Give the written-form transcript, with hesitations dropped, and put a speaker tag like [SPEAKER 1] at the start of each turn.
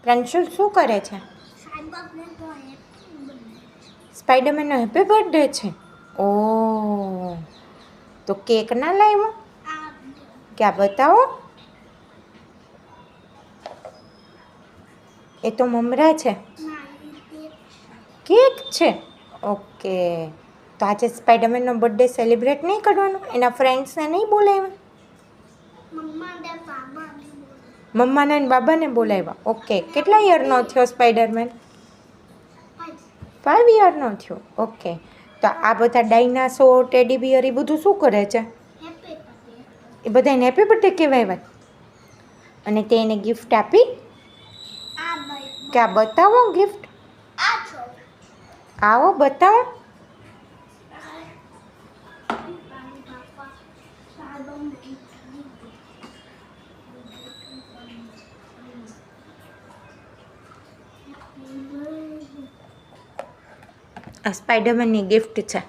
[SPEAKER 1] પ્રાંશુલ શું કરે છે? સ્પાઈડરમેનનો હેપી બર્થડે છે. ઓ તો કેક ના લાવ્યો? ક્યાં બતાવો? એ તો મમરા છે. કેક છે. ઓકે તો આજે સ્પાઈડરમેનનો બર્થડે સેલિબ્રેટ નહીં કરવાનો? એના ફ્રેન્ડ્સને નહીં બોલાવ્યા? મમ્માને અને બાબાને બોલાવ્યા. ઓકે કેટલા યરનો થયો સ્પાઈડરમેન? 5 યરનો થયો. ઓકે તો આ બધા ડાયનાસોર ટેડી બિયર એ બધું શું કરે છે? એ બધાને હેપી બર્થડે કહેવાય. અને તે એને ગિફ્ટ આપી? ક્યાં બતાવો ગિફ્ટ? આવો બતાવો. આ સ્પાઈડરમેનની ગિફ્ટ છે.